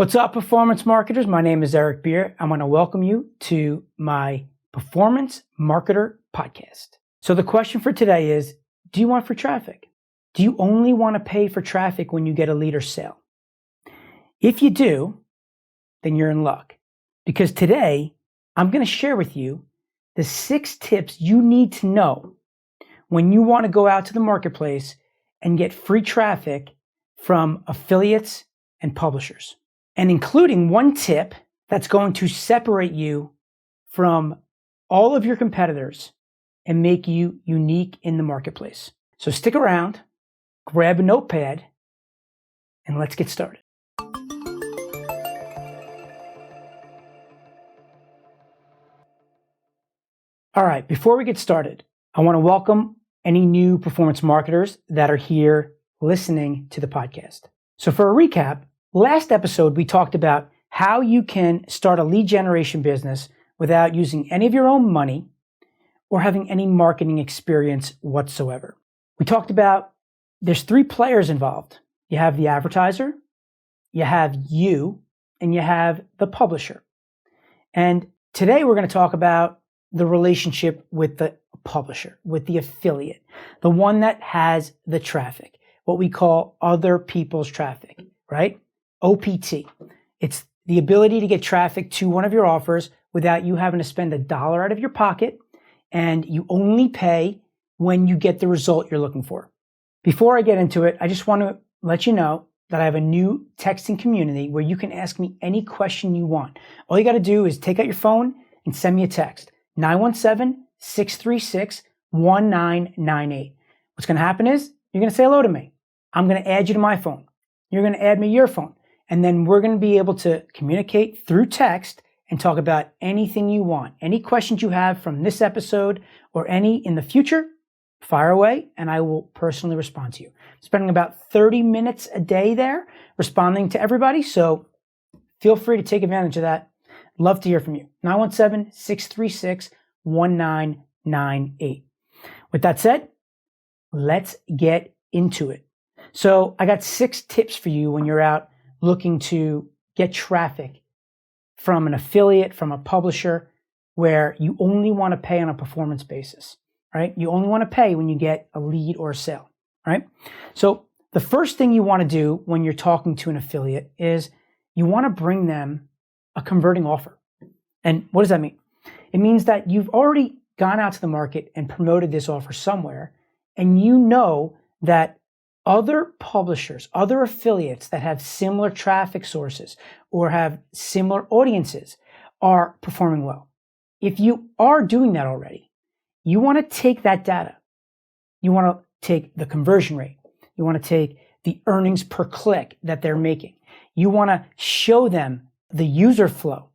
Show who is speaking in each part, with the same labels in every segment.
Speaker 1: What's up, performance marketers? My name is Eric Beer. I want to welcome you to my Performance Marketer podcast. So the question for today is, do you want free traffic? Do you only want to pay for traffic when you get a lead or sale? If you do, then you're in luck. Because today, I'm going to share with you the 6 tips you need to know when you want to go out to the marketplace and get free traffic from affiliates and publishers. And including one tip that's going to separate you from all of your competitors and make you unique in the marketplace. So stick around, grab a notepad, and let's get started. All right, before we get started, I want to welcome any new performance marketers that are here listening to the podcast. So for a recap, last episode, we talked about how you can start a lead generation business without using any of your own money or having any marketing experience whatsoever. We talked about there's 3 players involved. You have the advertiser, you have you, and you have the publisher. And today we're going to talk about the relationship with the publisher, with the affiliate, the one that has the traffic, what we call other people's traffic, right? OPT. It's the ability to get traffic to one of your offers without you having to spend $1 out of your pocket, and you only pay when you get the result you're looking for. Before I get into it, I just want to let you know that I have a new texting community where you can ask me any question you want. All you got to do is take out your phone and send me a text, 917-636-1998. What's going to happen is you're going to say hello to me. I'm going to add you to my phone. You're going to add me your phone. And then we're going to be able to communicate through text and talk about anything you want. Any questions you have from this episode or any in the future, fire away and I will personally respond to you. I'm spending about 30 minutes a day there responding to everybody. So feel free to take advantage of that. Love to hear from you. 917-636-1998. With that said, let's get into it. So I got 6 tips for you when you're out looking to get traffic from an affiliate, from a publisher, where you only want to pay on a performance basis, right? You only want to pay when you get a lead or a sale, right? So the first thing you want to do when you're talking to an affiliate is you want to bring them a converting offer. And what does that mean? It means that you've already gone out to the market and promoted this offer somewhere, and you know that other publishers, other affiliates that have similar traffic sources or have similar audiences are performing well. If you are doing that already, you want to take that data. You want to take the conversion rate. You want to take the earnings per click that they're making. You want to show them the user flow.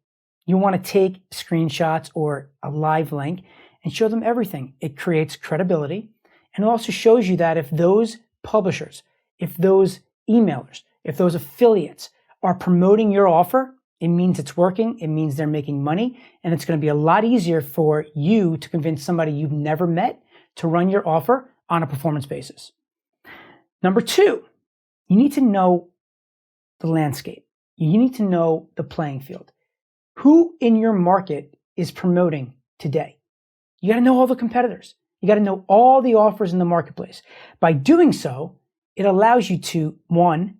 Speaker 1: You want to take screenshots or a live link and show them everything. It creates credibility, and it also shows you that if those publishers, if those emailers, if those affiliates are promoting your offer, it means it's working, it means they're making money, and it's going to be a lot easier for you to convince somebody you've never met to run your offer on a performance basis. Number 2, you need to know the landscape. You need to know the playing field. Who in your market is promoting today? You got to know all the competitors. You got to know all the offers in the marketplace. By doing so, it allows you to, 1,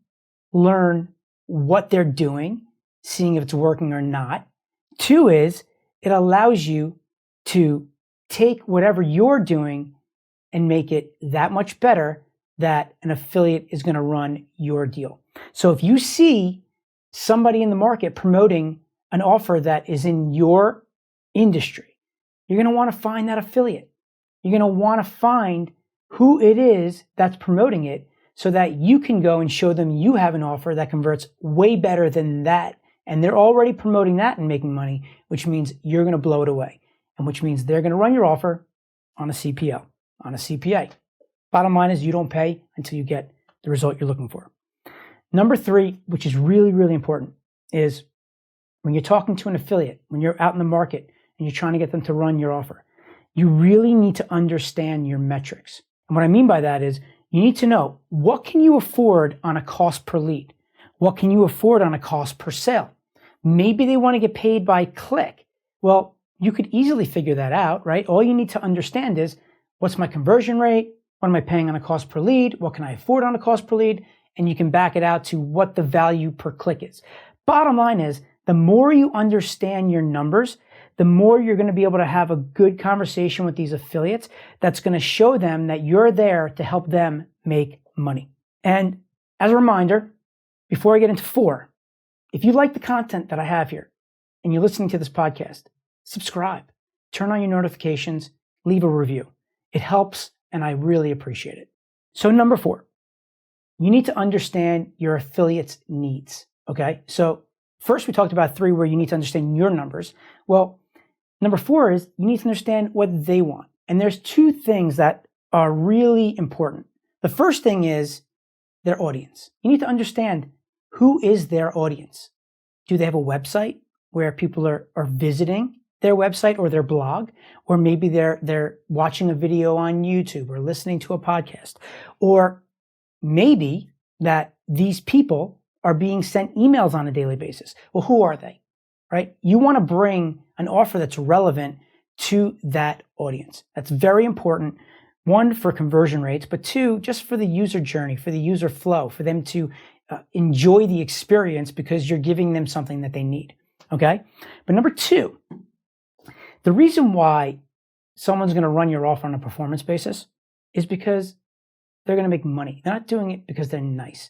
Speaker 1: learn what they're doing, seeing if it's working or not. 2 is it allows you to take whatever you're doing and make it that much better that an affiliate is going to run your deal. So if you see somebody in the market promoting an offer that is in your industry, you're going to want to find that affiliate. You're going to want to find who it is that's promoting it so that you can go and show them you have an offer that converts way better than that. And they're already promoting that and making money, which means you're going to blow it away. And which means they're going to run your offer on a CPL, on a CPA. Bottom line is you don't pay until you get the result you're looking for. Number 3, which is really, really important, is when you're talking to an affiliate, when you're out in the market and you're trying to get them to run your offer, you really need to understand your metrics. And what I mean by that is you need to know, what can you afford on a cost per lead? What can you afford on a cost per sale? Maybe they want to get paid by click. Well, you could easily figure that out, right? All you need to understand is, what's my conversion rate? What am I paying on a cost per lead? What can I afford on a cost per lead? And you can back it out to what the value per click is. Bottom line is, the more you understand your numbers, the more you're going to be able to have a good conversation with these affiliates that's going to show them that you're there to help them make money. And as a reminder, before I get into 4, if you like the content that I have here and you're listening to this podcast, subscribe, turn on your notifications, leave a review. It helps, and I really appreciate it. So number 4, you need to understand your affiliates' needs, okay? So first we talked about 3 where you need to understand your numbers. Well, number 4 is you need to understand what they want. And there's 2 things that are really important. The first thing is their audience. You need to understand, who is their audience? Do they have a website where people are visiting their website or their blog? Or maybe they're watching a video on YouTube or listening to a podcast. Or maybe that these people are being sent emails on a daily basis. Well, who are they, right? You want to bring an offer that's relevant to that audience. That's very important. 1, for conversion rates, but 2, just for the user journey, for the user flow, for them to enjoy the experience because you're giving them something that they need, okay? But number 2, the reason why someone's going to run your offer on a performance basis is because they're going to make money. They're not doing it because they're nice.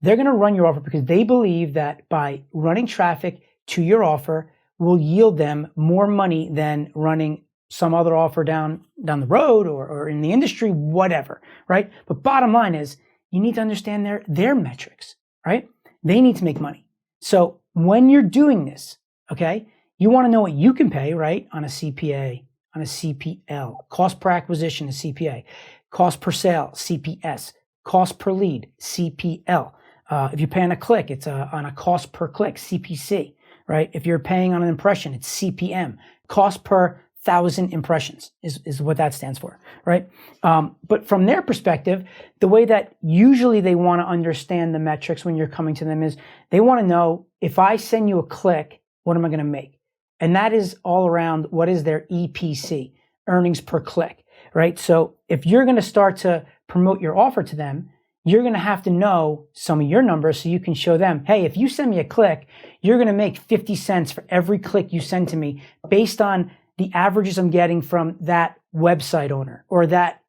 Speaker 1: They're going to run your offer because they believe that by running traffic to your offer will yield them more money than running some other offer down the road or in the industry, whatever, right? But bottom line is, you need to understand their metrics, right? They need to make money. So when you're doing this, okay, you want to know what you can pay, right? On a CPA, on a CPL, cost per acquisition, a CPA, cost per sale, CPS, cost per lead, CPL. If you're paying a click, it's on a cost per click, CPC, right? If you're paying on an impression, it's CPM, cost per 1,000 impressions is what that stands for, right? But from their perspective, the way that usually they want to understand the metrics when you're coming to them is they want to know, if I send you a click, what am I going to make? And that is all around, what is their EPC, earnings per click, right? So if you're going to start to promote your offer to them, you're going to have to know some of your numbers so you can show them, hey, if you send me a click, you're going to make 50 cents for every click you send to me based on the averages I'm getting from that website owner or that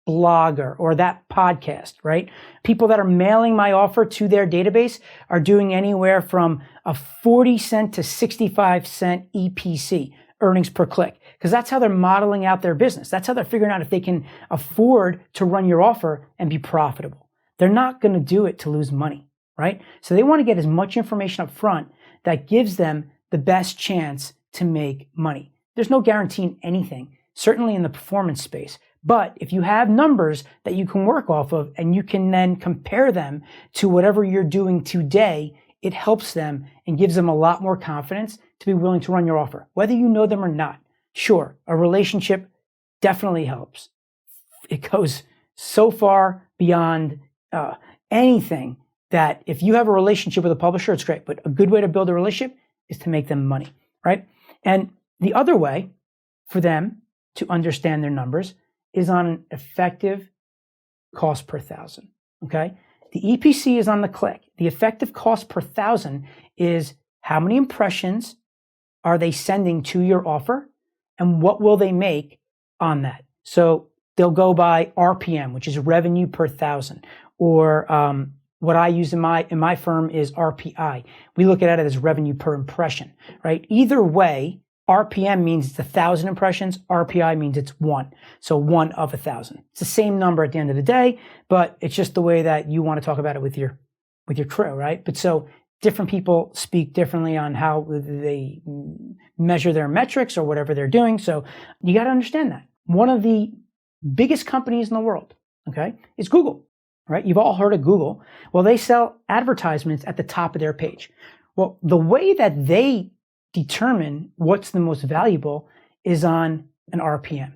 Speaker 1: blogger or that podcast, right? People that are mailing my offer to their database are doing anywhere from a 40 cent to 65 cent EPC, earnings per click, because that's how they're modeling out their business. That's how they're figuring out if they can afford to run your offer and be profitable. They're not going to do it to lose money, right? So they want to get as much information up front that gives them the best chance to make money. There's no guarantee in anything, certainly in the performance space. But if you have numbers that you can work off of and you can then compare them to whatever you're doing today, it helps them and gives them a lot more confidence to be willing to run your offer, whether you know them or not. Sure, a relationship definitely helps. It goes so far beyond anything that if you have a relationship with a publisher, it's great. But a good way to build a relationship is to make them money, right? And the other way for them to understand their numbers is on an effective cost per 1,000, okay? The EPC is on the click. The effective cost per 1,000 is how many impressions are they sending to your offer and what will they make on that. So they'll go by RPM, which is revenue per 1,000, or what I use in my firm is RPI. We look at it as revenue per impression, right? Either way, RPM means it's 1,000 impressions. RPI means it's 1. So 1 of 1,000. It's the same number at the end of the day, but it's just the way that you want to talk about it with your crew, right? But so different people speak differently on how they measure their metrics or whatever they're doing. So you got to understand that. One of the biggest companies in the world, okay, is Google, right? You've all heard of Google. Well, they sell advertisements at the top of their page. Well, the way that they determine what's the most valuable is on an RPM,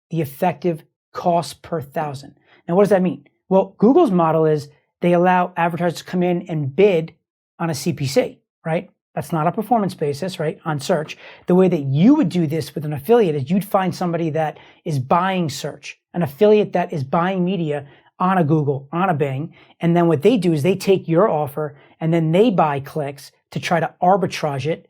Speaker 1: the effective cost per 1,000. Now, what does that mean? Well, Google's model is they allow advertisers to come in and bid on a CPC, right? That's not a performance basis, right? On search. The way that you would do this with an affiliate is you'd find somebody that is buying search, an affiliate that is buying media on a Google, on a Bing. And then what they do is they take your offer and then they buy clicks to try to arbitrage it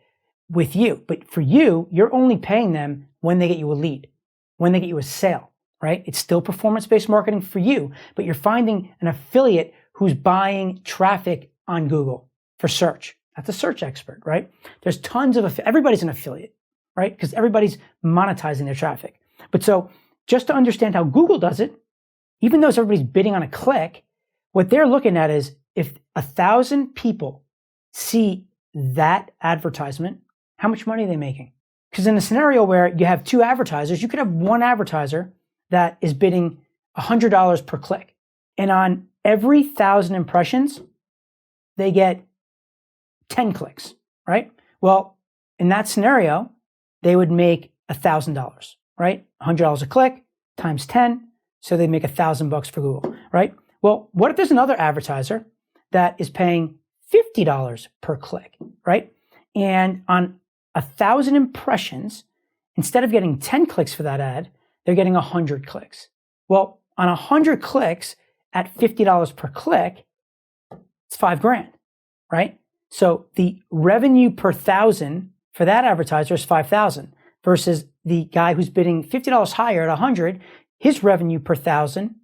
Speaker 1: with you. But for you, you're only paying them when they get you a lead, when they get you a sale, right? It's still performance-based marketing for you, but you're finding an affiliate who's buying traffic on Google for search. That's a search expert, right? There's tons of, everybody's an affiliate, right? Because everybody's monetizing their traffic. But so just to understand how Google does it, even though everybody's bidding on a click, what they're looking at is if 1,000 people see that advertisement, how much money are they making? Because in a scenario where you have two advertisers, you could have one advertiser that is bidding $100 per click. And on every 1,000 impressions, they get 10 clicks, right? Well, in that scenario, they would make $1,000, right? $100 a click times 10. So they make $1,000 for Google, right? Well, what if there's another advertiser that is paying $50 per click, right? And on 1,000 impressions, instead of getting 10 clicks for that ad, they're getting 100 clicks. Well, on 100 clicks at $50 per click, it's $5,000, right? So the revenue per 1,000 for that advertiser is $5,000 versus the guy who's bidding $50 higher at 100, his revenue per 1,000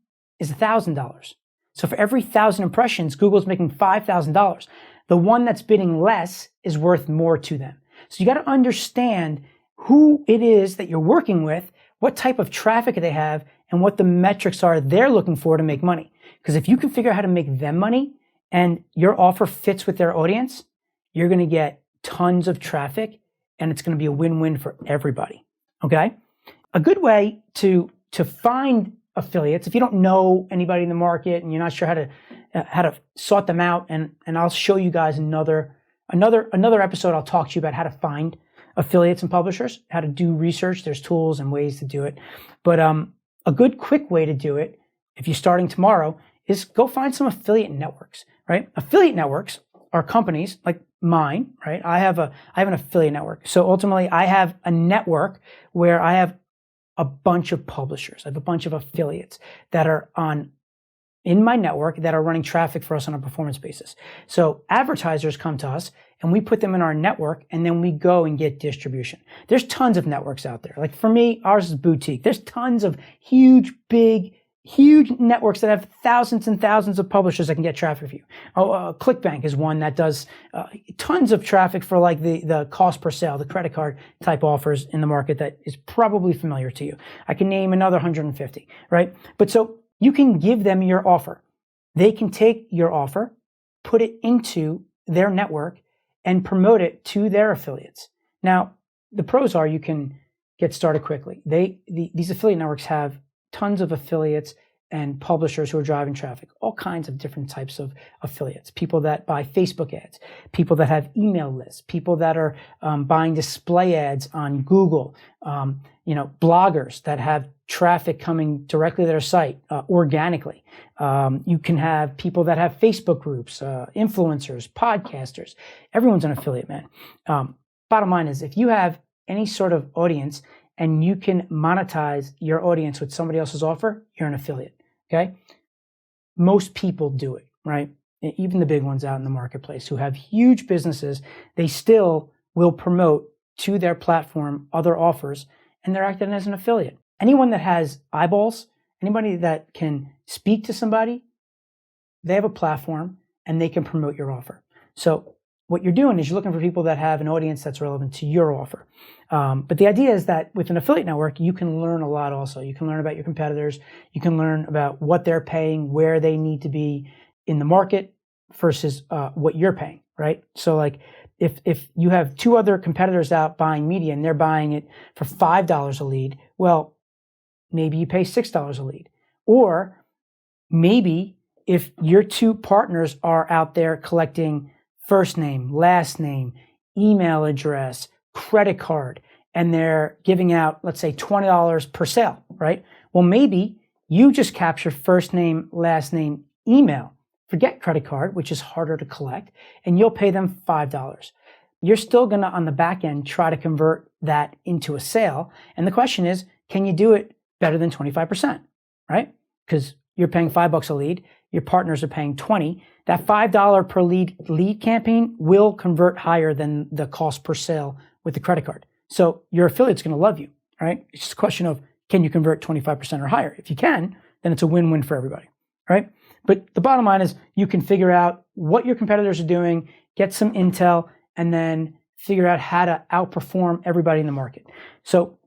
Speaker 1: is $1,000. So for every 1,000 impressions, Google's making $5,000. The one that's bidding less is worth more to them. So you got to understand who it is that you're working with, what type of traffic they have, and what the metrics are they're looking for to make money. Because if you can figure out how to make them money and your offer fits with their audience, you're going to get tons of traffic and it's going to be a win-win for everybody. Okay? A good way to find affiliates, if you don't know anybody in the market and you're not sure how to sort them out, and I'll show you guys another episode. I'll talk to you about how to find affiliates and publishers, how to do research. There's tools and ways to do it. But a good quick way to do it, if you're starting tomorrow, is go find some affiliate networks, right? Affiliate networks are companies like mine, right? I have an affiliate network. So ultimately, I have a network where I have a bunch of publishers. I have a bunch of affiliates that are in my network that are running traffic for us on a performance basis. So advertisers come to us and we put them in our network and then we go and get distribution. There's tons of networks out there. Like for me, ours is boutique. There's tons of huge networks that have thousands and thousands of publishers that can get traffic for you. ClickBank is one that does tons of traffic for like the cost per sale, the credit card type offers in the market that is probably familiar to you. I can name another 150, right? But so you can give them your offer. They can take your offer, put it into their network, and promote it to their affiliates. Now, the pros are you can get started quickly. These affiliate networks have tons of affiliates and publishers who are driving traffic, all kinds of different types of affiliates, people that buy Facebook ads, people that have email lists, people that are buying display ads on Google, bloggers that have traffic coming directly to their site organically. You can have people that have Facebook groups, influencers, podcasters. Everyone's an affiliate, man. Bottom line is if you have any sort of audience and you can monetize your audience with somebody else's offer, you're an affiliate, okay? Most people do it, right? Even the big ones out in the marketplace who have huge businesses, they still will promote to their platform other offers, and they're acting as an affiliate. Anyone that has eyeballs, anybody that can speak to somebody, they have a platform and they can promote your offer. So what you're doing is you're looking for people that have an audience that's relevant to your offer. But the idea is that with an affiliate network, you can learn a lot also. You can learn about your competitors. You can learn about what they're paying, where they need to be in the market versus what you're paying, right? So like if you have two other competitors out buying media and they're buying it for $5 a lead, well, maybe you pay $6 a lead. Or maybe if your two partners are out there collecting first name, last name, email address, credit card, and they're giving out, let's say, $20 per sale, right? Well, maybe you just capture first name, last name, email forget credit card, which is harder to collect, and you'll pay them $5. You're still going to, on the back end, try to convert that into a sale. And the question is, can you do it better than 25%, right? Because you're paying $5 a lead, your partners are paying 20. That $5 per lead campaign will convert higher than the cost per sale with the credit card. So your affiliate's going to love you, right? It's just a question of, can you convert 25% or higher? If you can, then it's a win-win for everybody, right? But the bottom line is you can figure out what your competitors are doing, get some intel, and then figure out how to outperform everybody in the market. So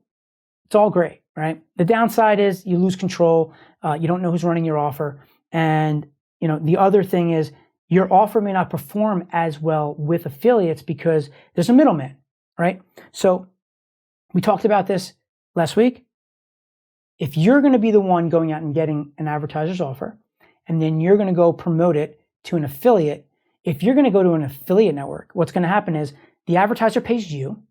Speaker 1: it's all great, right? The downside is you lose control. You don't know who's running your offer. And the other thing is your offer may not perform as well with affiliates because there's a middleman, right? So we talked about this last week. If you're going to be the one going out and getting an advertiser's offer, and then you're going to go promote it to an affiliate, if you're going to go to an affiliate network, what's going to happen is the advertiser pays you,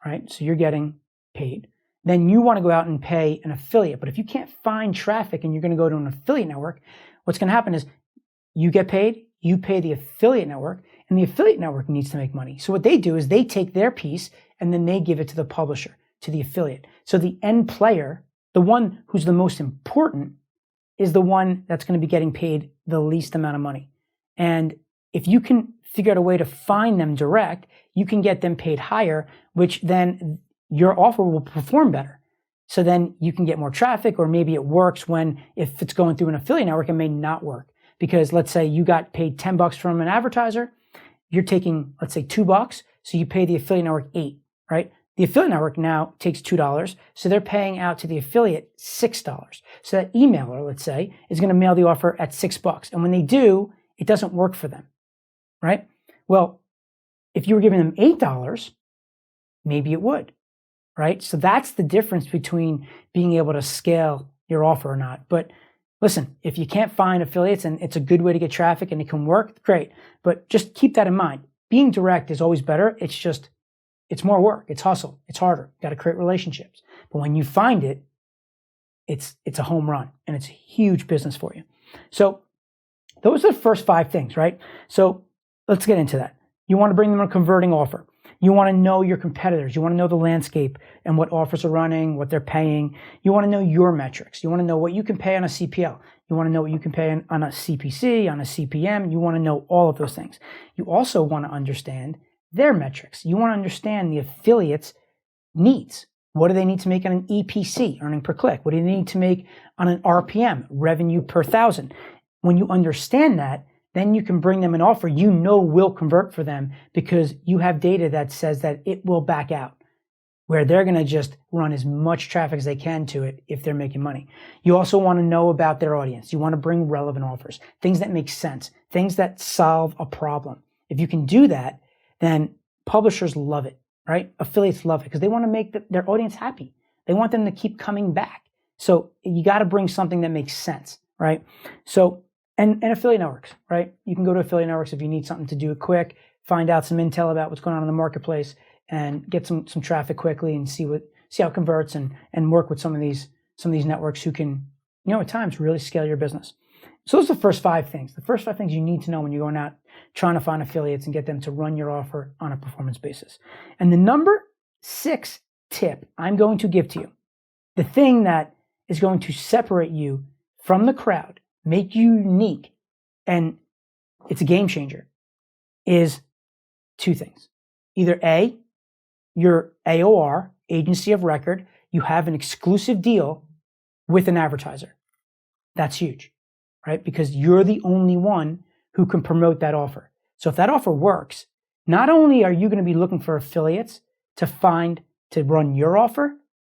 Speaker 1: right? So you're getting paid. Then you want to go out and pay an affiliate. But if you can't find traffic and you're going to go to an affiliate network, what's going to happen is you get paid, you pay the affiliate network, and the affiliate network needs to make money. So what they do is they take their piece and then they give it to the publisher, to the affiliate. So the end player, the one who's the most important, is the one that's going to be getting paid the least amount of money. And if you can figure out a way to find them direct, you can get them paid higher, which then your offer will perform better. So then you can get more traffic, or maybe it works when, if it's going through an affiliate network, it may not work. Because let's say you got paid $10 from an advertiser, you're taking, let's say $2, so you pay the affiliate network $8, right? The affiliate network now takes $2, so they're paying out to the affiliate $6. So that emailer, let's say, is going to mail the offer at $6. And when they do, it doesn't work for them, right? Well, if you were giving them $8, maybe it would, right? So that's the difference between being able to scale your offer or not. But listen, if you can't find affiliates and it's a good way to get traffic and it can work, great. But just keep that in mind. Being direct is always better. It's more work. It's hustle. It's harder. You got to create relationships. But when you find it, it's a home run and it's a huge business for you. So those are the first 5 things, right? So let's get into that. You want to bring them a converting offer. You want to know your competitors. You want to know the landscape and what offers are running, what they're paying. You want to know your metrics. You want to know what you can pay on a CPL. You want to know what you can pay on a CPC, on a CPM. You want to know all of those things. You also want to understand their metrics. You want to understand the affiliates' needs. What do they need to make on an EPC, earning per click? What do they need to make on an RPM, revenue per thousand? When you understand that, then you can bring them an offer you know will convert for them because you have data that says that it will back out, where they're going to just run as much traffic as they can to it if they're making money. You also want to know about their audience. You want to bring relevant offers, things that make sense, things that solve a problem. If you can do that, then publishers love it, right? Affiliates love it because they want to make their audience happy. They want them to keep coming back. So you got to bring something that makes sense, right? So, and affiliate networks, right? You can go to affiliate networks if you need something to do it quick, find out some intel about what's going on in the marketplace, and get some traffic quickly and see how it converts and work with some of these networks who can, at times really scale your business. So those are the first 5 things. The first 5 things you need to know when you're going out trying to find affiliates and get them to run your offer on a performance basis. And the number 6 tip I'm going to give to you, the thing that is going to separate you from the crowd, make you unique, and it's a game changer, is 2 things. Either A, your AOR, agency of record, you have an exclusive deal with an advertiser. That's huge, right? Because you're the only one who can promote that offer. So if that offer works, not only are you going to be looking for affiliates to run your offer,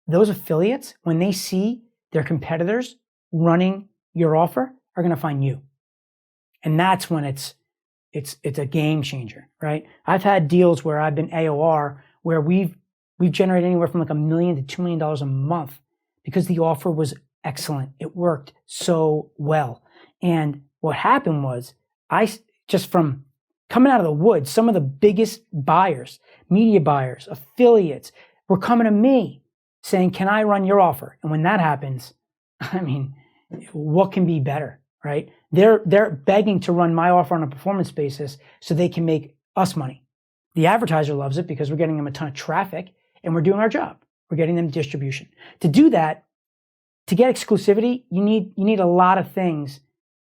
Speaker 1: those affiliates, when they see their competitors running your offer, are going to find you. And that's when it's a game changer, right? I've had deals where I've been AOR where we've generated anywhere from like $1 million to $2 million a month because the offer was excellent. It worked so well. And what happened was, just from coming out of the woods, some of the biggest buyers, media buyers, affiliates were coming to me saying, can I run your offer? And when that happens, I mean, what can be better, right? They're begging to run my offer on a performance basis so they can make us money. The advertiser loves it because we're getting them a ton of traffic and we're doing our job. We're getting them distribution. To do that, to get exclusivity, you need a lot of things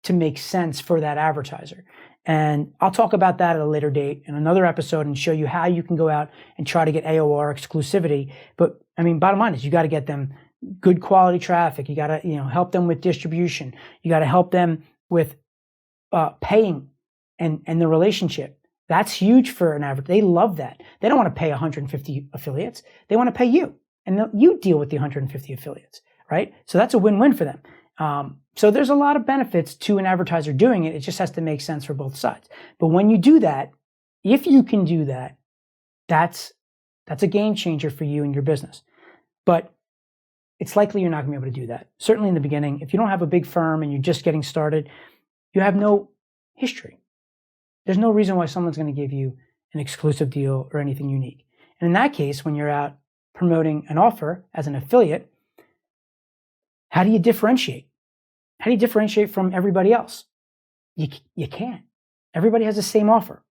Speaker 1: to make sense for that advertiser. And I'll talk about that at a later date in another episode and show you how you can go out and try to get AOR exclusivity. But I mean, bottom line is you got to get them good quality traffic. You got to, help them with distribution. You got to help them with paying and the relationship. That's huge for an advertiser. They love that. They don't want to pay 150 affiliates. They want to pay you, and you deal with the 150 affiliates, right? So that's a win-win for them. So there's a lot of benefits to an advertiser doing it. It just has to make sense for both sides. But when you do that, if you can do that, that's a game changer for you and your business. But it's likely you're not going to be able to do that. Certainly in the beginning, if you don't have a big firm and you're just getting started, you have no history. There's no reason why someone's going to give you an exclusive deal or anything unique. And in that case, when you're out promoting an offer as an affiliate, how do you differentiate? How do you differentiate from everybody else? You can't. Everybody has the same offer.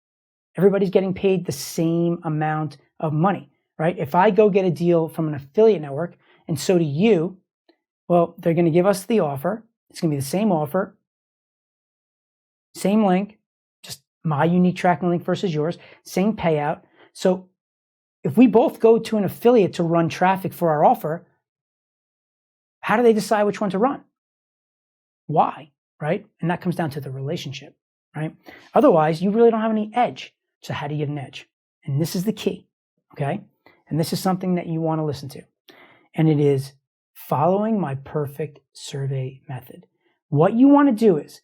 Speaker 1: Everybody's getting paid the same amount of money, right? If I go get a deal from an affiliate network, and so do you, well, they're going to give us the offer. It's going to be the same offer, same link, just my unique tracking link versus yours, same payout. So if we both go to an affiliate to run traffic for our offer, how do they decide which one to run? Why, right? And that comes down to the relationship, right? Otherwise, you really don't have any edge. So how do you get an edge? And this is the key, okay? And this is something that you want to listen to. And it is following my perfect survey method. What you want to do is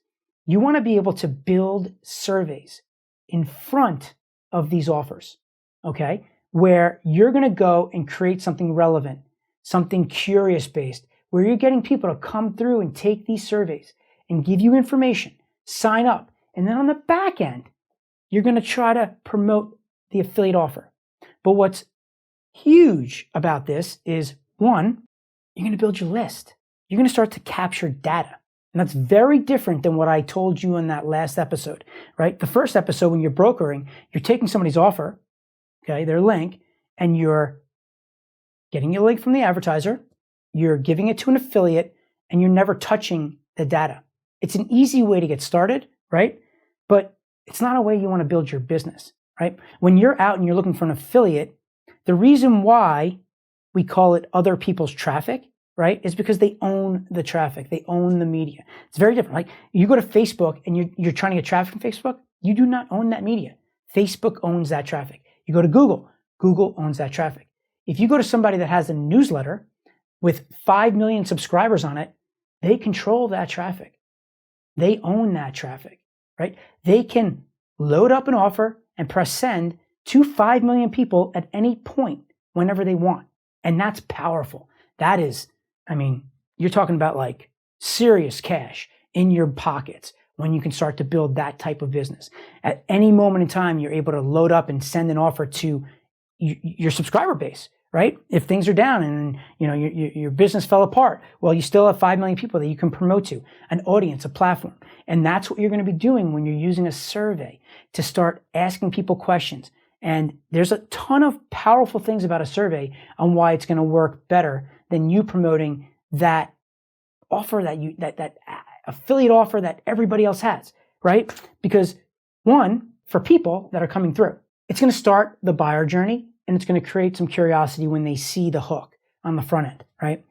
Speaker 1: you want to be able to build surveys in front of these offers, okay? Where you're going to go and create something relevant, something curious based, where you're getting people to come through and take these surveys and give you information, sign up. And then on the back end, you're going to try to promote the affiliate offer. But what's huge about this is, one, you're going to build your list. You're going to start to capture data. And that's very different than what I told you in that last episode, right? The first episode, when you're brokering, you're taking somebody's offer, okay, their link, and you're getting a link from the advertiser, you're giving it to an affiliate, and you're never touching the data. It's an easy way to get started, right? But it's not a way you want to build your business, right? When you're out and you're looking for an affiliate, the reason why we call it other people's traffic, right, is because they own the traffic. They own the media. It's very different. Like you go to Facebook and you're trying to get traffic from Facebook, you do not own that media. Facebook owns that traffic. You go to Google, Google owns that traffic. If you go to somebody that has a newsletter with 5 million subscribers on it, they control that traffic. They own that traffic, right? They can load up an offer and press send to 5 million people at any point whenever they want. And that's powerful. That is, you're talking about like serious cash in your pockets when you can start to build that type of business. At any moment in time, you're able to load up and send an offer to your subscriber base, right? If things are down and your business fell apart, well, you still have 5 million people that you can promote to, an audience, a platform. And that's what you're going to be doing when you're using a survey to start asking people questions. And there's a ton of powerful things about a survey on why it's going to work better than you promoting that offer that affiliate offer that everybody else has, right? Because one, for people that are coming through, it's going to start the buyer journey and it's going to create some curiosity when they see the hook on the front end, right?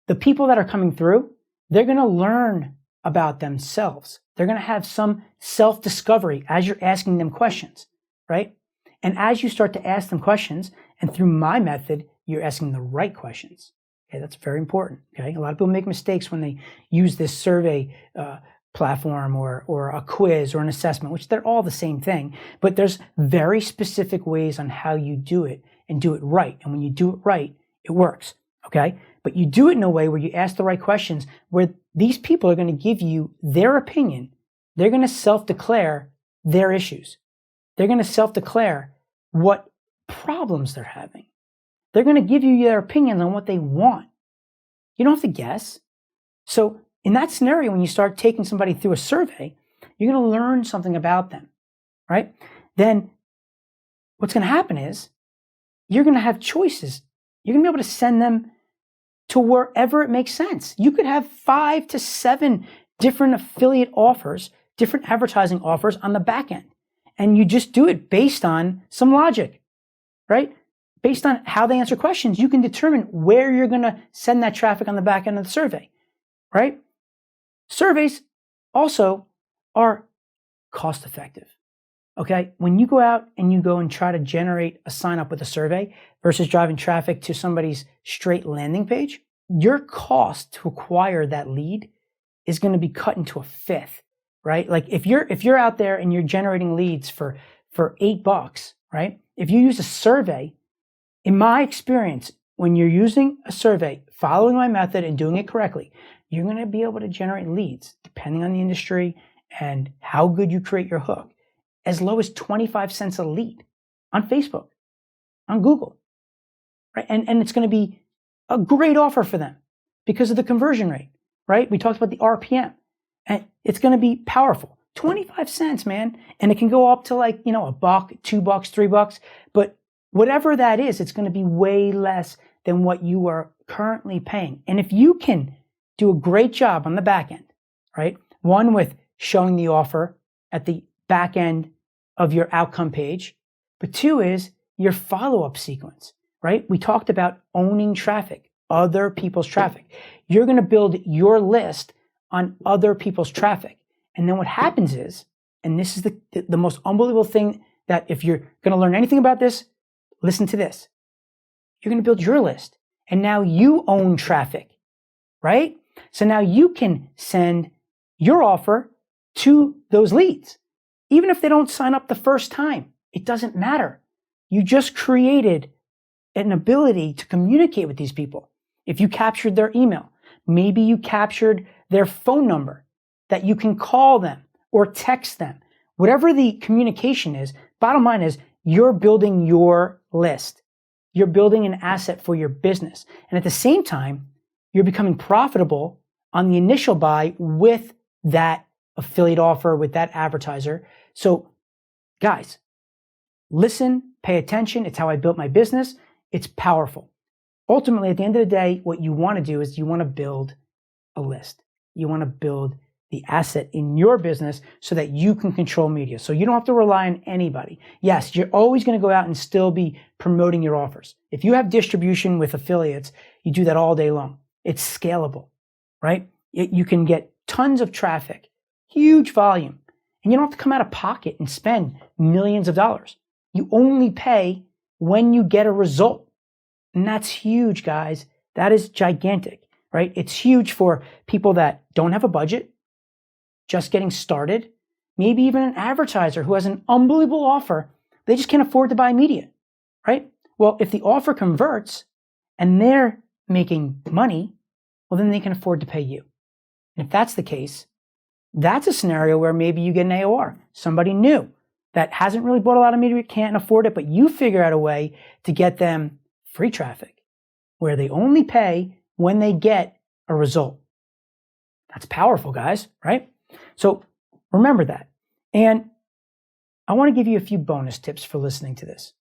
Speaker 1: The people that are coming through, they're going to learn about themselves. They're going to have some self-discovery as you're asking them questions, right? And as you start to ask them questions, and through my method, you're asking the right questions. Okay, that's very important. Okay, a lot of people make mistakes when they use this survey platform or a quiz or an assessment, which they're all the same thing. But there's very specific ways on how you do it and do it right. And when you do it right, it works. Okay, but you do it in a way where you ask the right questions, where these people are going to give you their opinion. They're going to self-declare their issues. They're going to self-declare what problems they're having. They're going to give you their opinions on what they want. You don't have to guess. So in that scenario, when you start taking somebody through a survey, you're going to learn something about them, right? Then what's going to happen is you're going to have choices. You're going to be able to send them to wherever it makes sense. You could have 5 to 7 different affiliate offers, different advertising offers on the back end. And you just do it based on some logic, right? Based on how they answer questions, you can determine where you're going to send that traffic on the back end of the survey, right? Surveys also are cost effective. Okay, when you go out and you go and try to generate a sign up with a survey versus driving traffic to somebody's straight landing page, your cost to acquire that lead is going to be cut into a fifth, right? Like if you're out there and you're generating leads for $8, right? If you use a survey, in my experience, when you're using a survey, following my method and doing it correctly, you're going to be able to generate leads depending on the industry and how good you create your hook, as low as 25 cents a lead on Facebook, on Google, right? And it's going to be a great offer for them because of the conversion rate, right? We talked about the RPM, and it's going to be powerful. 25 cents, man. And it can go up to like, $1, $2, $3, but whatever that is, it's going to be way less than what you are currently paying. And if you can do a great job on the back end, right? One, with showing the offer at the back end of your outcome page, but 2 is your follow-up sequence, right? We talked about owning traffic, other people's traffic. You're going to build your list on other people's traffic. And then what happens is, and this is the most unbelievable thing, that if you're going to learn anything about this, listen to this. You're going to build your list, and now you own traffic, right? So now you can send your offer to those leads. Even if they don't sign up the first time, it doesn't matter. You just created an ability to communicate with these people. If you captured their email, maybe you captured their phone number, that you can call them or text them. Whatever the communication is, bottom line is you're building your list. You're building an asset for your business. And at the same time, you're becoming profitable on the initial buy with that affiliate offer, with that advertiser. So guys, listen, pay attention. It's how I built my business. It's powerful. Ultimately, at the end of the day, what you want to do is you want to build a list. You want to build the asset in your business so that you can control media. So you don't have to rely on anybody. Yes, you're always going to go out and still be promoting your offers. If you have distribution with affiliates, you do that all day long. It's scalable, right? You can get tons of traffic, huge volume, and you don't have to come out of pocket and spend millions of dollars. You only pay when you get a result. And that's huge, guys. That is gigantic, right? It's huge for people that don't have a budget, just getting started, maybe even an advertiser who has an unbelievable offer. They just can't afford to buy media, right? Well, if the offer converts and they're making money, well, then they can afford to pay you. And if that's the case, that's a scenario where maybe you get an AOR, somebody new that hasn't really bought a lot of media, can't afford it, but you figure out a way to get them free traffic where they only pay when they get a result. That's powerful, guys, right? So remember that. And I want to give you a few bonus tips for listening to this.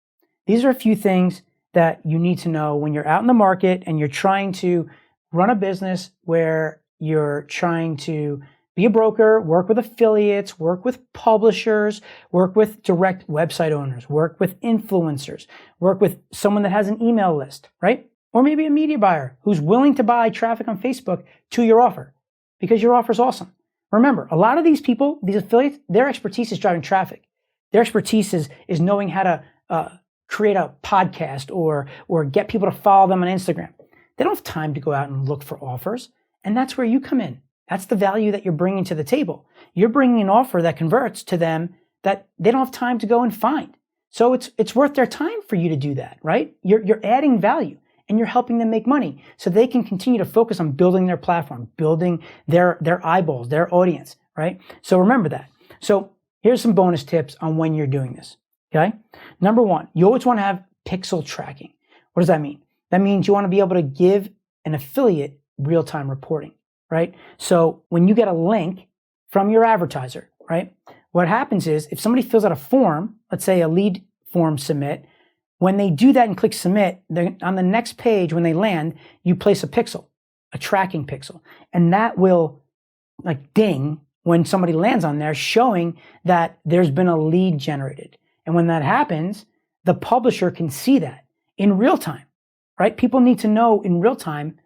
Speaker 1: These are a few things that you need to know when you're out in the market and you're trying to run a business where you're trying to be a broker, work with affiliates, work with publishers, work with direct website owners, work with influencers, work with someone that has an email list, right? Or maybe a media buyer who's willing to buy traffic on Facebook to your offer because your offer is awesome. Remember, a lot of these people, these affiliates, their expertise is driving traffic. Their expertise is knowing how to create a podcast or get people to follow them on Instagram. They don't have time to go out and look for offers. And that's where you come in. That's the value that you're bringing to the table. You're bringing an offer that converts to them that they don't have time to go and find. So it's worth their time for you to do that, right? You're adding value and you're helping them make money so they can continue to focus on building their platform, building their eyeballs, their audience, right? So remember that. So here's some bonus tips on when you're doing this, okay? Number one, you always want to have pixel tracking. What does that mean? That means you want to be able to give an affiliate real-time reporting. right? So when you get a link from your advertiser, right, what happens is if somebody fills out a form, let's say a lead form submit, when they do that and click submit, on the next page when they land, you place a pixel, a tracking pixel, and that will like ding when somebody lands on there, showing that there's been a lead generated. And when that happens, the publisher can see that in real time, right? People need to know in real time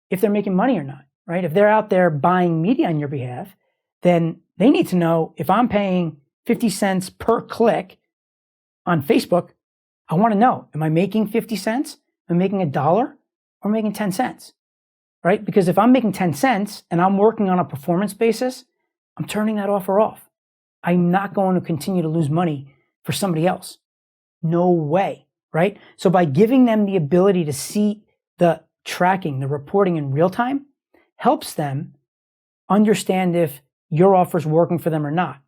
Speaker 1: if they're making money or not, right? If they're out there buying media on your behalf, then they need to know if I'm paying 50 cents per click on Facebook, I want to know, am I making 50 cents? Am I making $1 or making 10 cents? Right? Because if I'm making 10 cents and I'm working on a performance basis, I'm turning that offer off. I'm not going to continue to lose money for somebody else. No way, right? So by giving them the ability to see the tracking, the reporting in real time, helps them understand if your offer is working for them or not.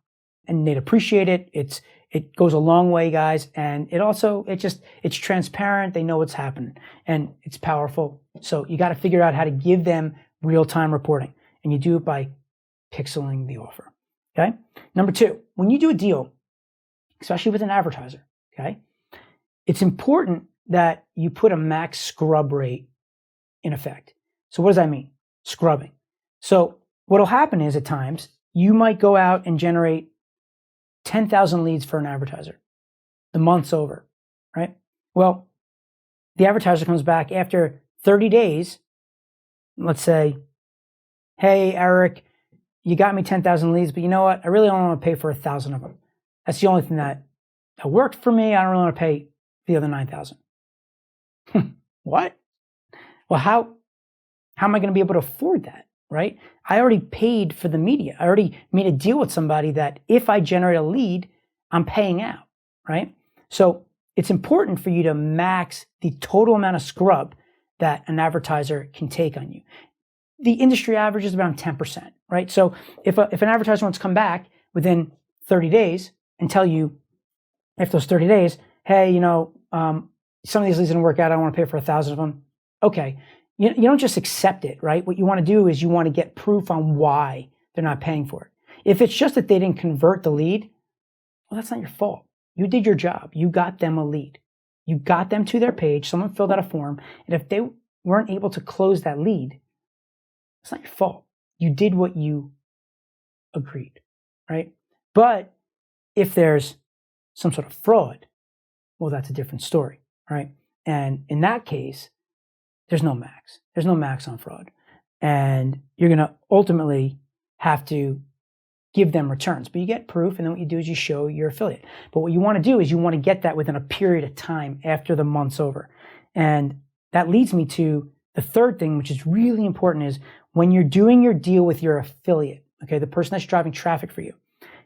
Speaker 1: And they'd appreciate it. It goes a long way, guys. And it's transparent. They know what's happening and it's powerful. So you got to figure out how to give them real-time reporting, and you do it by pixeling the offer. Okay. Number 2, when you do a deal, especially with an advertiser, okay, it's important that you put a max scrub rate in effect. So what does that mean? Scrubbing. So what'll happen is at times you might go out and generate 10,000 leads for an advertiser. The month's over, right? Well, the advertiser comes back after 30 days. Let's say, hey, Eric, you got me 10,000 leads, but you know what? I really don't want to pay for 1,000 of them. That's the only thing that worked for me. I don't really want to pay the other 9,000. What? Well, how am I going to be able to afford that, right? I already paid for the media. I already made a deal with somebody that if I generate a lead, I'm paying out, right? So it's important for you to max the total amount of scrub that an advertiser can take on you. The industry average is around 10%, right? So if an advertiser wants to come back within 30 days and tell you after those 30 days, hey, some of these leads didn't work out, I don't want to pay for 1,000 of them. Okay. You don't just accept it, right? What you want to do is you want to get proof on why they're not paying for it. If it's just that they didn't convert the lead, well, that's not your fault. You did your job. You got them a lead. You got them to their page. Someone filled out a form. And if they weren't able to close that lead, it's not your fault. You did what you agreed, right? But if there's some sort of fraud, well, that's a different story, right? And in that case, there's no max. There's no max on fraud. And you're going to ultimately have to give them returns. But you get proof, and then what you do is you show your affiliate. But what you want to do is you want to get that within a period of time after the month's over. And that leads me to the third thing, which is really important, is when you're doing your deal with your affiliate, okay, the person that's driving traffic for you,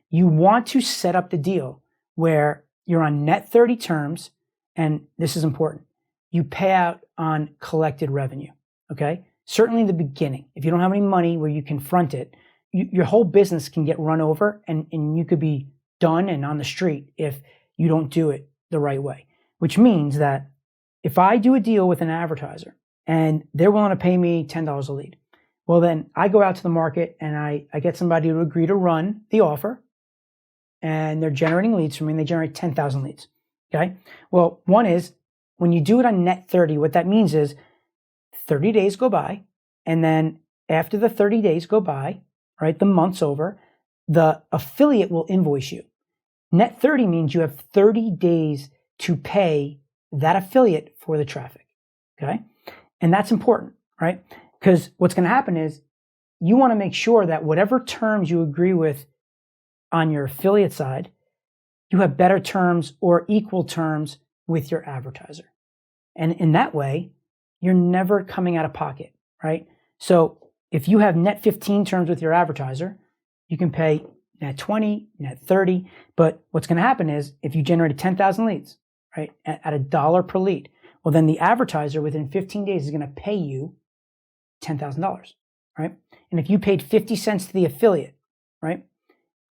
Speaker 1: you want to set up the deal where you're on net 30 terms, and this is important. You pay out on collected revenue, okay? Certainly in the beginning. If you don't have any money where you can front it, your whole business can get run over, and you could be done and on the street if you don't do it the right way. Which means that if I do a deal with an advertiser and they're willing to pay me $10 a lead, well, then I go out to the market and I get somebody to agree to run the offer, and they're generating leads for me, and they generate 10,000 leads, okay? Well, one is, when you do it on net 30, what that means is 30 days go by, and then after the 30 days go by, right, the month's over, the affiliate will invoice you. Net 30 means you have 30 days to pay that affiliate for the traffic, okay? And that's important, right? Because what's going to happen is you want to make sure that whatever terms you agree with on your affiliate side, you have better terms or equal terms with your advertiser. And in that way, you're never coming out of pocket, right? So if you have net 15 terms with your advertiser, you can pay net 20, net 30. But what's going to happen is if you generated 10,000 leads, right, at $1 per lead, well, then the advertiser within 15 days is going to pay you $10,000, right? And if you paid 50 cents to the affiliate, right,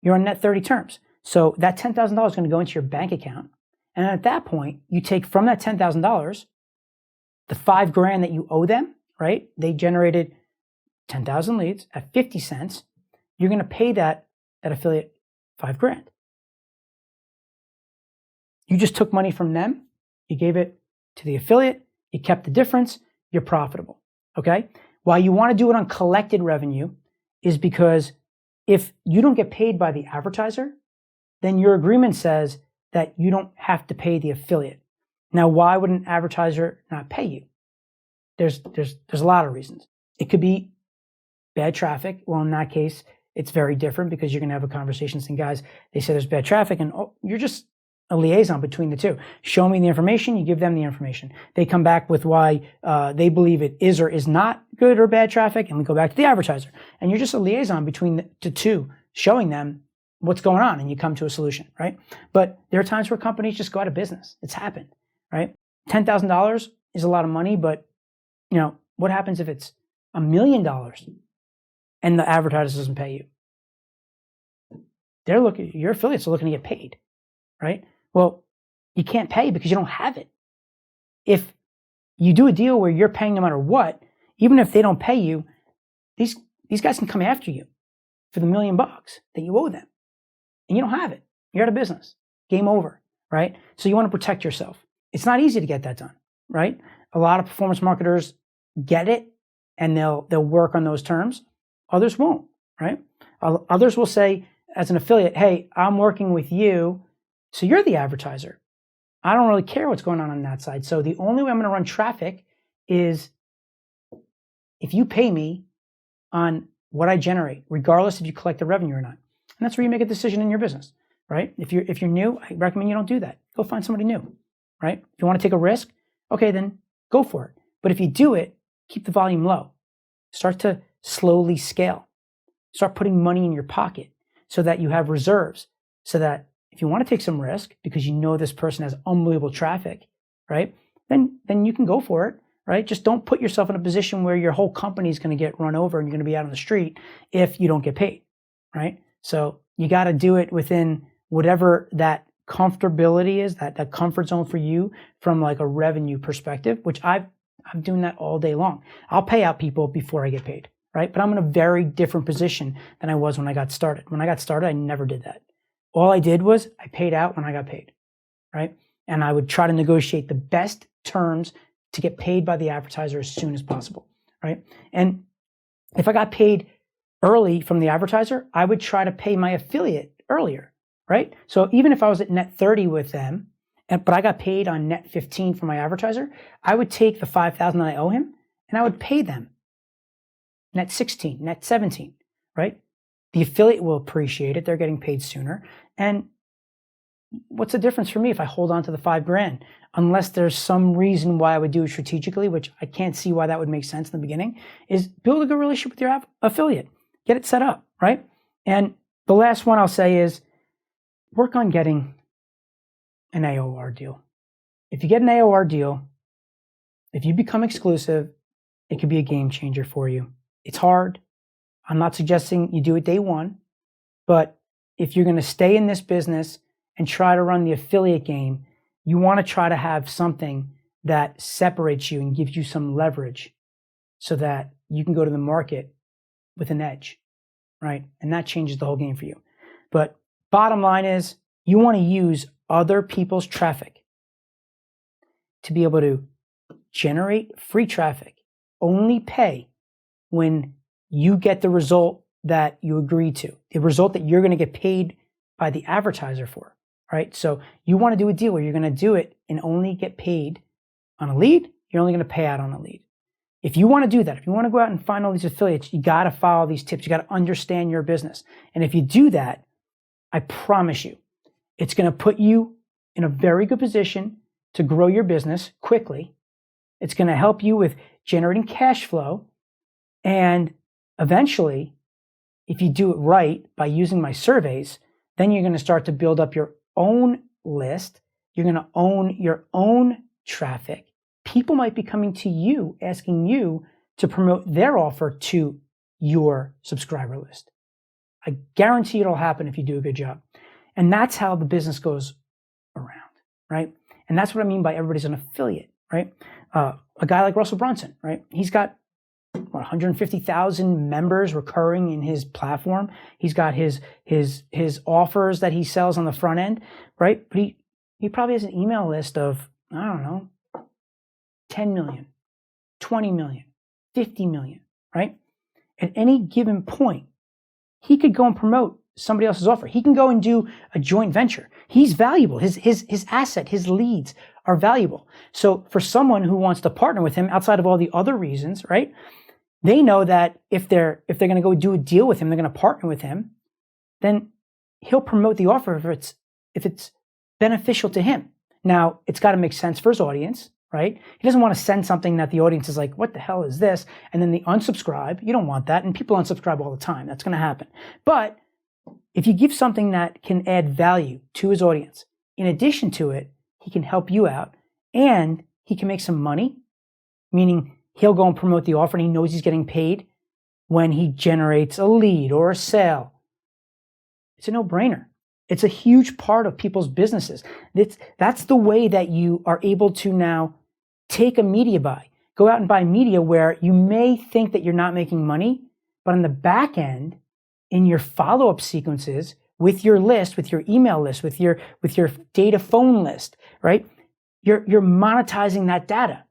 Speaker 1: you're on net 30 terms. So that $10,000 is going to go into your bank account. And at that point, you take from that $10,000, the $5,000 that you owe them, right? They generated 10,000 leads at 50 cents, you're going to pay that affiliate $5,000. You just took money from them, you gave it to the affiliate, you kept the difference, you're profitable. Okay? Why you want to do it on collected revenue is because if you don't get paid by the advertiser, then your agreement says that you don't have to pay the affiliate. Now, why would an advertiser not pay you? There's a lot of reasons. It could be bad traffic. Well, in that case, it's very different because you're going to have a conversation saying, guys, they say there's bad traffic, and you're just a liaison between the two. Show me the information, you give them the information. They come back with why they believe it is or is not good or bad traffic, and we go back to the advertiser. And you're just a liaison between the two, showing them what's going on, and you come to a solution, right? But there are times where companies just go out of business. It's happened, right? $10,000 is a lot of money, but what happens if it's $1 million and the advertiser doesn't pay you? Your affiliates are looking to get paid, right? Well, you can't pay because you don't have it. If you do a deal where you're paying no matter what, even if they don't pay you, these guys can come after you for the $1 million that you owe them. And you don't have it. You're out of business. Game over, right? So you want to protect yourself. It's not easy to get that done, right? A lot of performance marketers get it and they'll work on those terms. Others won't, right? Others will say, as an affiliate, hey, I'm working with you, so you're the advertiser. I don't really care what's going on that side. So the only way I'm going to run traffic is if you pay me on what I generate, regardless if you collect the revenue or not. And that's where you make a decision in your business, right? If you're new, I recommend you don't do that. Go find somebody new, right? If you want to take a risk, okay, then go for it. But if you do it, keep the volume low. Start to slowly scale. Start putting money in your pocket so that you have reserves, so that if you want to take some risk because you know this person has unbelievable traffic, right? Then you can go for it, right? Just don't put yourself in a position where your whole company is going to get run over and you're going to be out on the street if you don't get paid, right? So you got to do it within whatever that comfortability is, that comfort zone for you from like a revenue perspective, which I'm doing that all day long. I'll pay out people before I get paid, right? But I'm in a very different position than I was when I got started. When I got started, I never did that. All I did was I paid out when I got paid, right? And I would try to negotiate the best terms to get paid by the advertiser as soon as possible, right? And if I got paid early from the advertiser, I would try to pay my affiliate earlier, right? So even if I was at net 30 with them, but I got paid on net 15 from my advertiser, I would take the $5,000 that I owe him and I would pay them net 16, net 17, right? The affiliate will appreciate it. They're getting paid sooner. And what's the difference for me if I hold on to the $5,000? Unless there's some reason why I would do it strategically, which I can't see why that would make sense in the beginning, is build a good relationship with your affiliate. Get it set up, right? And the last one I'll say is work on getting an AOR deal. If you get an AOR deal, if you become exclusive, it could be a game changer for you. It's hard. I'm not suggesting you do it day one, but if you're going to stay in this business and try to run the affiliate game, you want to try to have something that separates you and gives you some leverage so that you can go to the market with an edge, right? And that changes the whole game for you. But bottom line is you want to use other people's traffic to be able to generate free traffic. Only pay when you get the result that you agree to, the result that you're going to get paid by the advertiser for, right? So you want to do a deal where you're going to do it and only get paid on a lead. You're only going to pay out on a lead. If you want to do that, if you want to go out and find all these affiliates, you got to follow these tips. You got to understand your business. And if you do that, I promise you, it's going to put you in a very good position to grow your business quickly. It's going to help you with generating cash flow. And eventually, if you do it right by using my surveys, then you're going to start to build up your own list. You're going to own your own traffic. People might be coming to you, asking you to promote their offer to your subscriber list. I guarantee it'll happen if you do a good job. And that's how the business goes around, right? And that's what I mean by everybody's an affiliate, right? A guy like Russell Brunson, right? He's got 150,000 members recurring in his platform. He's got his offers that he sells on the front end, right? But he probably has an email list of, I don't know, 10 million, 20 million, 50 million, right? At any given point, he could go and promote somebody else's offer. He can go and do a joint venture. He's valuable. His asset, his leads are valuable. So for someone who wants to partner with him outside of all the other reasons, right? They know that if they're going to go do a deal with him, they're going to partner with him, then he'll promote the offer if it's beneficial to him. Now, it's got to make sense for his audience, right? He doesn't want to send something that the audience is like, what the hell is this? And then they unsubscribe. You don't want that. And people unsubscribe all the time. That's going to happen. But if you give something that can add value to his audience, in addition to it, he can help you out and he can make some money, meaning he'll go and promote the offer and he knows he's getting paid when he generates a lead or a sale. It's a no-brainer. It's a huge part of people's businesses. That's the way that you are able to now take a media buy. Go out and buy media where you may think that you're not making money, but on the back end, in your follow-up sequences, with your list, with your email list, with your data phone list, right? You're monetizing that data.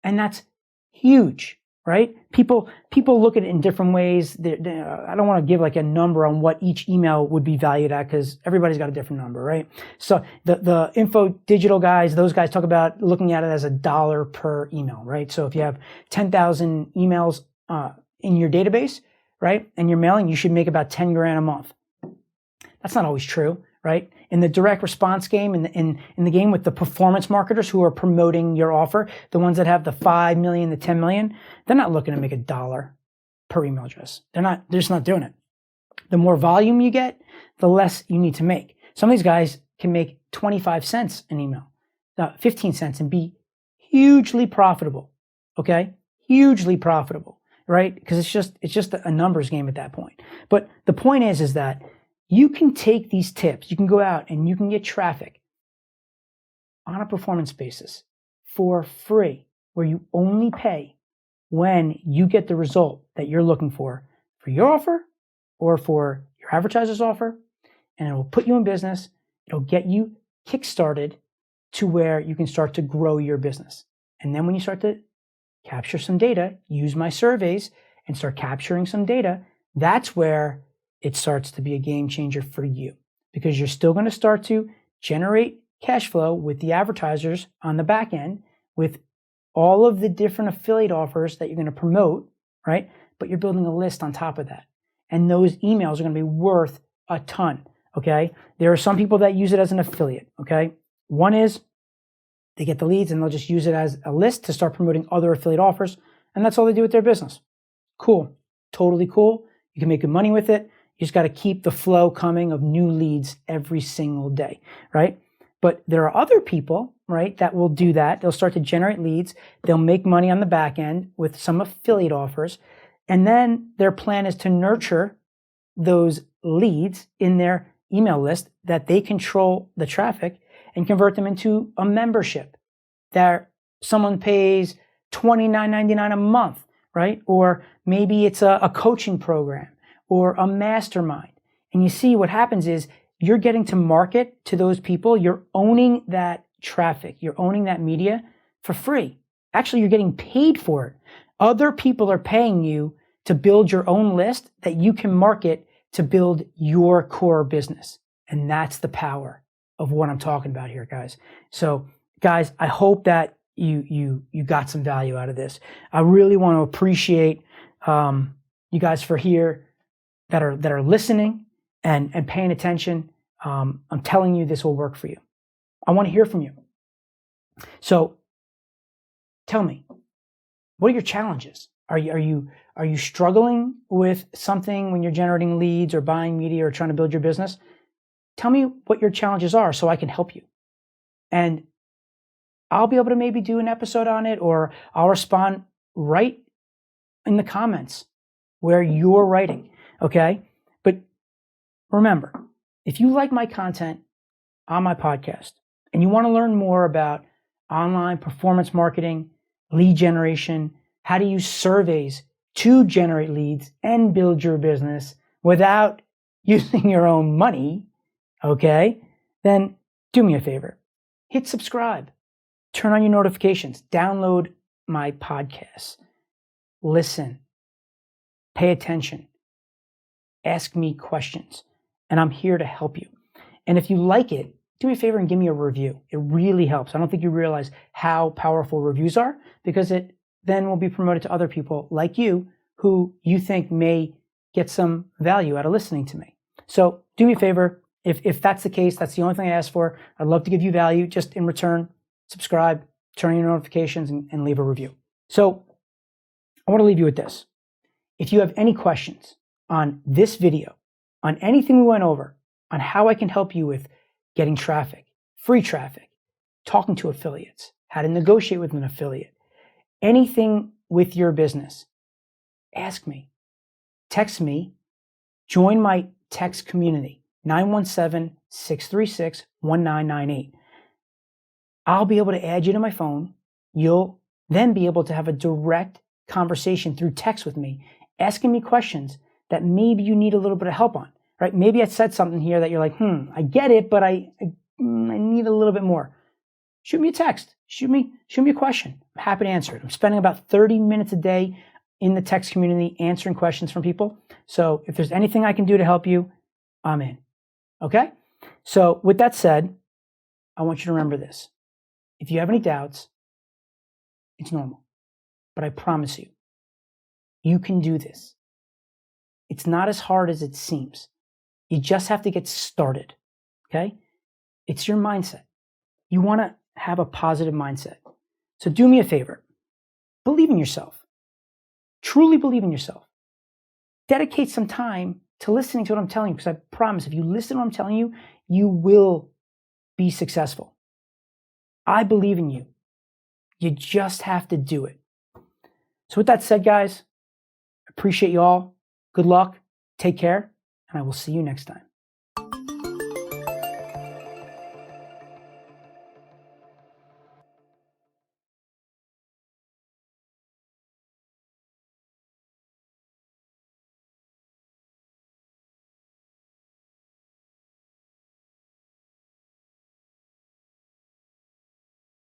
Speaker 1: And that's huge, right? People look at it in different ways. I don't want to give like a number on what each email would be valued at because everybody's got a different number, right? So the info digital guys, those guys talk about looking at it as $1 per email, right? So if you have 10,000 emails in your database, right, and you're mailing, you should make about 10 grand a month. That's not always true, right? In the direct response game, in the game with the performance marketers who are promoting your offer, the ones that have the 5 million, the 10 million, they're not looking to make $1 per email address. They're just not doing it. The more volume you get, the less you need to make. Some of these guys can make 25 cents an email, 15 cents, and be hugely profitable, okay? Hugely profitable, right? Because it's just a numbers game at that point. But the point is that you can take these tips, you can go out and you can get traffic on a performance basis for free, where you only pay when you get the result that you're looking for your offer or for your advertiser's offer, and it will put you in business. It'll get you kickstarted to where you can start to grow your business. And then when you start to capture some data, use my surveys and start capturing some data, that's where it starts to be a game changer for you, because you're still going to start to generate cash flow with the advertisers on the back end with all of the different affiliate offers that you're going to promote, right? But you're building a list on top of that. And those emails are going to be worth a ton, okay? There are some people that use it as an affiliate, okay? One is they get the leads and they'll just use it as a list to start promoting other affiliate offers, and that's all they do with their business. Cool. Totally cool. You can make good money with it. You just got to keep the flow coming of new leads every single day, right? But there are other people, right, that will do that. They'll start to generate leads. They'll make money on the back end with some affiliate offers. And then their plan is to nurture those leads in their email list that they control the traffic and convert them into a membership that someone pays $29.99 a month, right? Or maybe it's a coaching program or a mastermind. And you see what happens is you're getting to market to those people. You're owning that traffic. You're owning that media for free. Actually, you're getting paid for it. Other people are paying you to build your own list that you can market to build your core business. And that's the power of what I'm talking about here, guys. So, guys, I hope that you got some value out of this. I really want to appreciate you guys for here that are listening and paying attention. I'm telling you, this will work for you. I want to hear from you. So, tell me, what are your challenges? Are you struggling with something when you're generating leads or buying media or trying to build your business? Tell me what your challenges are so I can help you. And I'll be able to maybe do an episode on it, or I'll respond right in the comments where you're writing, okay? But remember, if you like my content on my podcast and you want to learn more about online performance marketing, lead generation, how to use surveys to generate leads and build your business without using your own money, okay, then do me a favor. Hit subscribe. Turn on your notifications. Download my podcasts. Listen. Pay attention. Ask me questions. And I'm here to help you. And if you like it, do me a favor and give me a review. It really helps. I don't think you realize how powerful reviews are, because it then will be promoted to other people like you who you think may get some value out of listening to me. So do me a favor. If that's the case, that's the only thing I ask for. I'd love to give you value. Just in return, subscribe, turn on your notifications, and leave a review. So I want to leave you with this. If you have any questions on this video, on anything we went over, on how I can help you with getting traffic, free traffic, talking to affiliates, how to negotiate with an affiliate, anything with your business, ask me. Text me. Join my text community, 917-636-1998. I'll be able to add you to my phone. You'll then be able to have a direct conversation through text with me, asking me questions that maybe you need a little bit of help on, right? Maybe I said something here that you're like, I get it, but I need a little bit more. Shoot me a text. Shoot me a question. I'm happy to answer it. I'm spending about 30 minutes a day in the text community answering questions from people. So if there's anything I can do to help you, I'm in. Okay? So with that said, I want you to remember this. If you have any doubts, it's normal. But I promise you, you can do this. It's not as hard as it seems. You just have to get started. Okay? It's your mindset. You want to have a positive mindset. So do me a favor. Believe in yourself. Truly believe in yourself. Dedicate some time to listening to what I'm telling you, because I promise if you listen to what I'm telling you, you will be successful. I believe in you. You just have to do it. So with that said, guys, appreciate you all. Good luck. Take care. And I will see you next time.